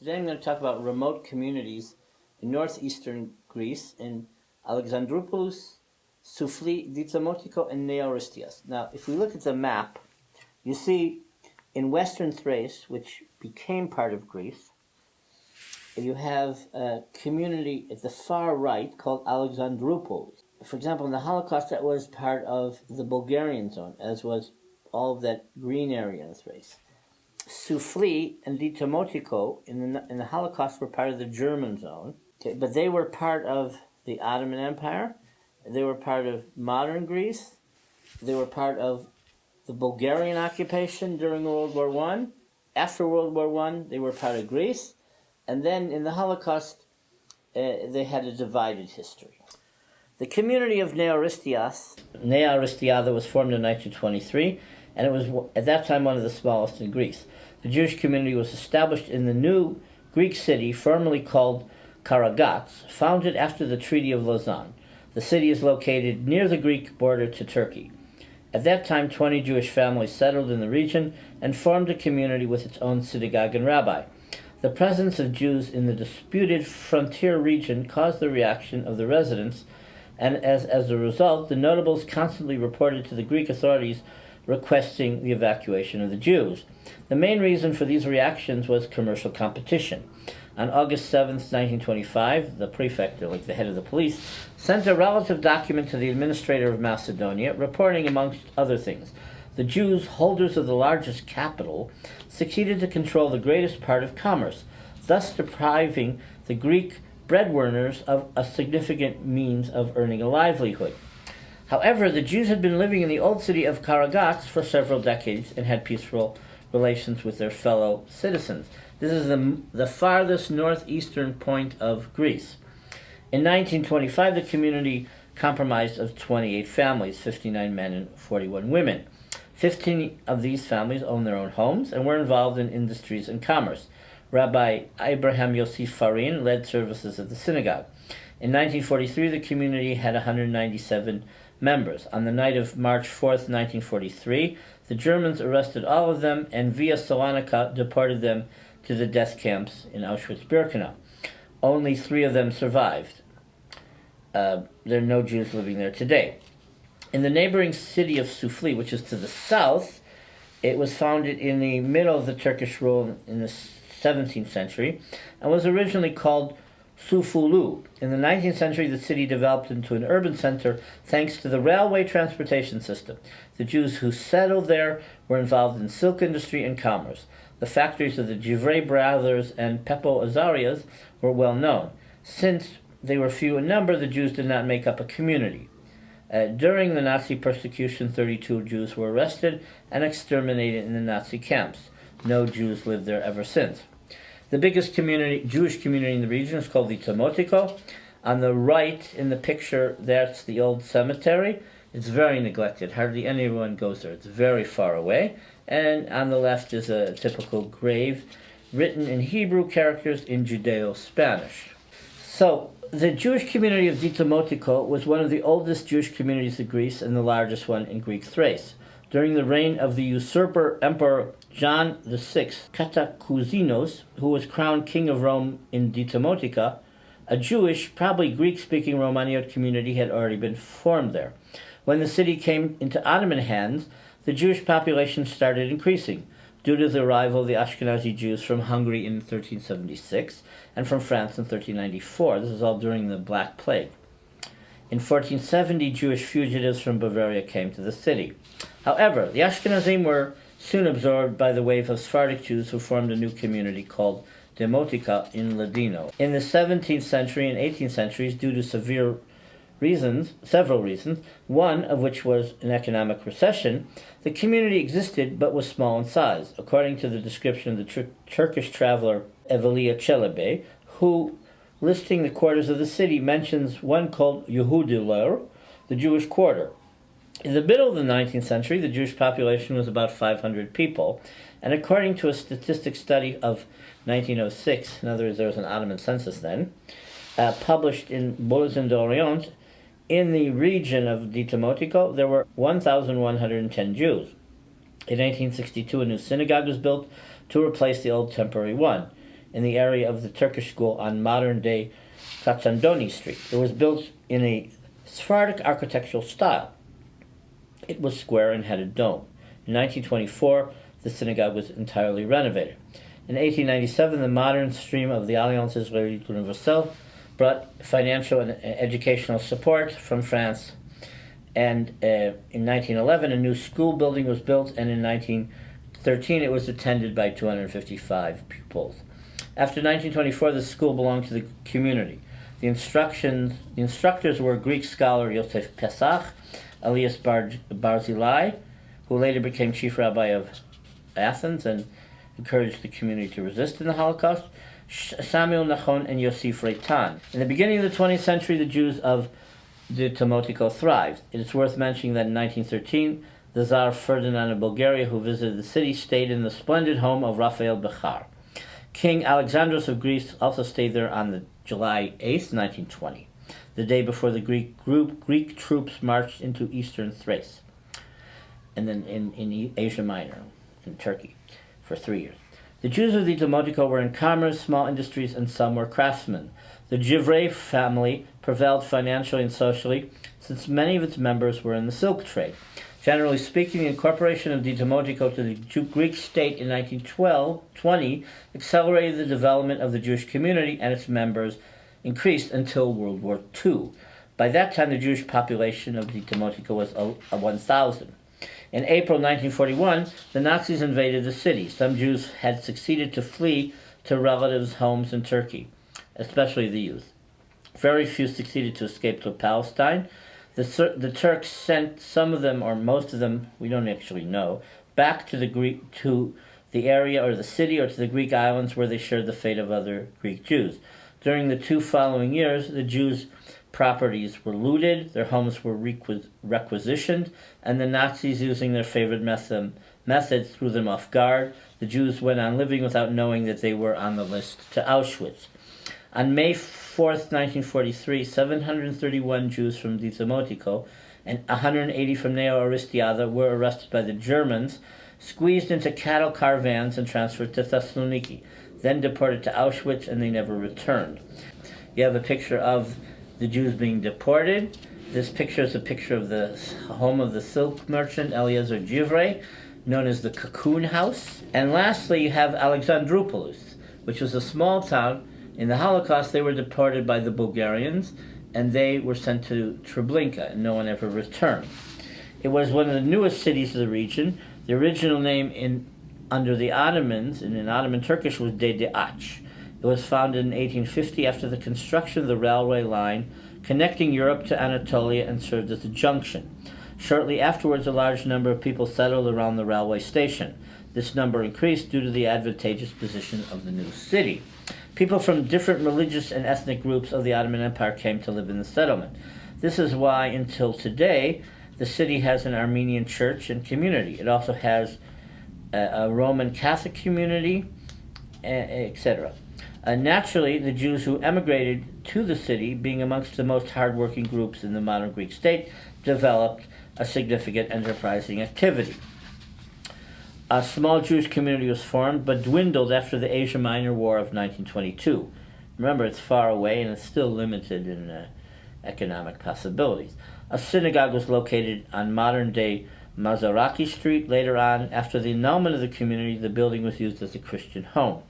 Today I'm going to talk about remote communities in northeastern Greece, in Alexandroupolis, Soufli, Diplomatico, and Neoristias. Now, if we look at the map, you see in western Thrace, which became part of Greece, you have a community at the far right called Alexandroupolis. For example, in the Holocaust, that was part of the Bulgarian zone, as was all of that green area in Thrace. Soufli and Diplomatico in the Holocaust were part of the German zone, but they were part of the Ottoman Empire. They were part of modern Greece. They were part of the Bulgarian occupation during World War I. After World War I, they were part of Greece. And then in the Holocaust, they had a divided history. The community of Neoristiada was formed in 1923, and it was at that time one of the smallest in Greece. The Jewish community was established in the new Greek city formerly called Karagats, founded after the Treaty of Lausanne. The city is located near the Greek border to Turkey. At that time, 20 Jewish families settled in the region and formed a community with its own synagogue and rabbi. The presence of Jews in the disputed frontier region caused the reaction of the residents, and as a result, the notables constantly reported to the Greek authorities requesting the evacuation of the Jews. The main reason for these reactions was commercial competition. On August 7, 1925, the prefect, or like the head of the police, sent a relative document to the administrator of Macedonia, reporting, amongst other things, the Jews, holders of the largest capital, succeeded to control the greatest part of commerce, thus depriving the Greek breadwinners of a significant means of earning a livelihood. However, the Jews had been living in the old city of Karagats for several decades and had peaceful relations with their fellow citizens. This is the farthest northeastern point of Greece. In 1925, the community comprised of 28 families, 59 men and 41 women. 15 of these families owned their own homes and were involved in industries and commerce. Rabbi Abraham Yosef Farin led services at the synagogue. In 1943, the community had 197 members. On the night of March 4th, 1943, the Germans arrested all of them and via Salonika deported them to the death camps in Auschwitz-Birkenau. Only 3 of them survived. There are no Jews living there today. In the neighboring city of Soufli, which is to the south, it was founded in the middle of the Turkish rule in the 17th century and was originally called Soufulu. In the 19th century, the city developed into an urban center thanks to the railway transportation system. The Jews who settled there were involved in silk industry and commerce. The factories of the Jivrei brothers and Pepo Azarias were well known. Since they were few in number, the Jews did not make up a community. During the Nazi persecution, 32 Jews were arrested and exterminated in the Nazi camps. No Jews lived there ever since. The biggest Jewish community in the region is called the Diplomatico. On the right in the picture, that's the old cemetery. It's very neglected. Hardly anyone goes there. It's very far away. And on the left is a typical grave written in Hebrew characters in Judeo-Spanish. So, the Jewish community of Diplomatico was one of the oldest Jewish communities of Greece and the largest one in Greek Thrace. During the reign of the usurper Emperor John VI Katakouzinos, who was crowned king of Rome in Diplomatico, a Jewish, probably Greek-speaking Romaniot community had already been formed there. When the city came into Ottoman hands, the Jewish population started increasing due to the arrival of the Ashkenazi Jews from Hungary in 1376 and from France in 1394. This is all during the Black Plague. In 1470, Jewish fugitives from Bavaria came to the city. However, the Ashkenazim were soon absorbed by the wave of Sephardic Jews who formed a new community called Demotica in Ladino. In the 17th century and 18th centuries, due to several reasons, one of which was an economic recession, the community existed but was small in size, according to the description of the Turkish traveler Evliya Çelebi, who, listing the quarters of the city, mentions one called Yehudiler, the Jewish quarter. In the middle of the 19th century, the Jewish population was about 500 people, and according to a statistic study of 1906, in other words, there was an Ottoman census then, published in Bulletin d'Orient, in the region of Diplomatico, there were 1,110 Jews. In 1862, a new synagogue was built to replace the old temporary one. in the area of the Turkish school on modern-day Katsandoni Street. It was built in a Sephardic architectural style. It was square and had a dome. In 1924, the synagogue was entirely renovated. In 1897, the modern stream of the Alliance Israélite Universelle brought financial and educational support from France. And in 1911, a new school building was built, and in 1913, it was attended by 255 pupils. After 1924, the school belonged to the community. The instructors were Greek scholar Yosef Pesach, Elias Barzilai, who later became chief rabbi of Athens and encouraged the community to resist in the Holocaust, Samuel Nachon, and Yosef Reitan. In the beginning of the 20th century, the Jews of the Demotiko thrived. It is worth mentioning that in 1913, the Tsar Ferdinand of Bulgaria, who visited the city, stayed in the splendid home of Raphael Bechar. King Alexandros of Greece also stayed there on July 8th, 1920, the day before the Greek troops marched into eastern Thrace, and then in Asia Minor, in Turkey, for 3 years. The Jews of the Demotiko were in commerce, small industries, and some were craftsmen. The Jivrei family prevailed financially and socially, since many of its members were in the silk trade. Generally speaking, the incorporation of the Demotiko to the Greek state in 1920 accelerated the development of the Jewish community, and its members increased until World War II. By that time, the Jewish population of the Demotiko was 1,000. In April 1941, the Nazis invaded the city. Some Jews had succeeded to flee to relatives' homes in Turkey, especially the youth. Very few succeeded to escape to Palestine. The Turks sent some of them, or most of them, we don't actually know, back to the area or the city or to the Greek islands, where they shared the fate of other Greek Jews. During the 2 following years, the Jews' properties were looted, their homes were requisitioned, and the Nazis, using their favorite method, threw them off guard. The Jews went on living without knowing that they were on the list to Auschwitz. On May 4th, 1943, 731 Jews from the Demotiko and 180 from Neo Aristiada were arrested by the Germans, squeezed into cattle caravans, and transferred to Thessaloniki, then deported to Auschwitz, and they never returned. You have a picture of the Jews being deported. This picture is a picture of the home of the silk merchant Eliezer Jivrei, known as the Cocoon House. And lastly, you have Alexandroupolis, which was a small town. In the Holocaust, they were deported by the Bulgarians, and they were sent to Treblinka, and no one ever returned. It was one of the newest cities of the region. The original name under the Ottomans, in Ottoman Turkish, was Dedeach. It was founded in 1850 after the construction of the railway line connecting Europe to Anatolia, and served as a junction. Shortly afterwards, a large number of people settled around the railway station. This number increased due to the advantageous position of the new city. People from different religious and ethnic groups of the Ottoman Empire came to live in the settlement. This is why, until today, the city has an Armenian church and community. It also has a Roman Catholic community, etc. Naturally, the Jews who emigrated to the city, being amongst the most hardworking groups in the modern Greek state, developed a significant enterprising activity. A small Jewish community was formed, but dwindled after the Asia Minor War of 1922. Remember, it's far away and it's still limited in economic possibilities. A synagogue was located on modern-day Mazaraki Street. Later on, after the annulment of the community, the building was used as a Christian home.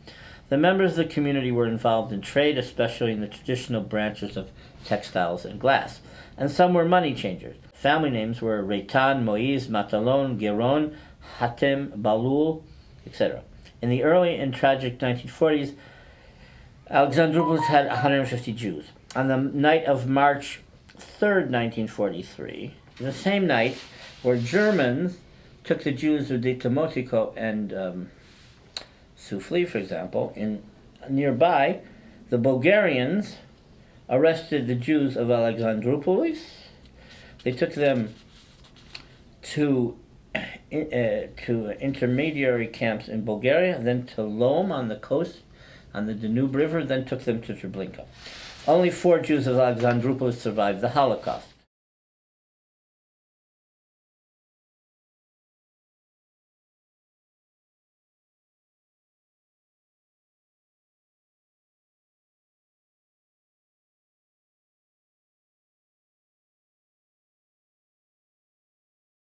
The members of the community were involved in trade, especially in the traditional branches of textiles and glass, and some were money changers. Family names were Reitan, Moise, Matalon, Geron, Hatem, Balul, etc. In the early and tragic 1940s, Alexandroupolis had 150 Jews. On the night of March 3rd, 1943, the same night, where Germans took the Jews of the Demotiko and Soufli, for example, nearby, the Bulgarians arrested the Jews of Alexandroupolis. They took them to intermediary camps in Bulgaria, then to Lom on the coast, on the Danube River, then took them to Treblinka. Only 4 Jews of Alexandroupolis survived the Holocaust.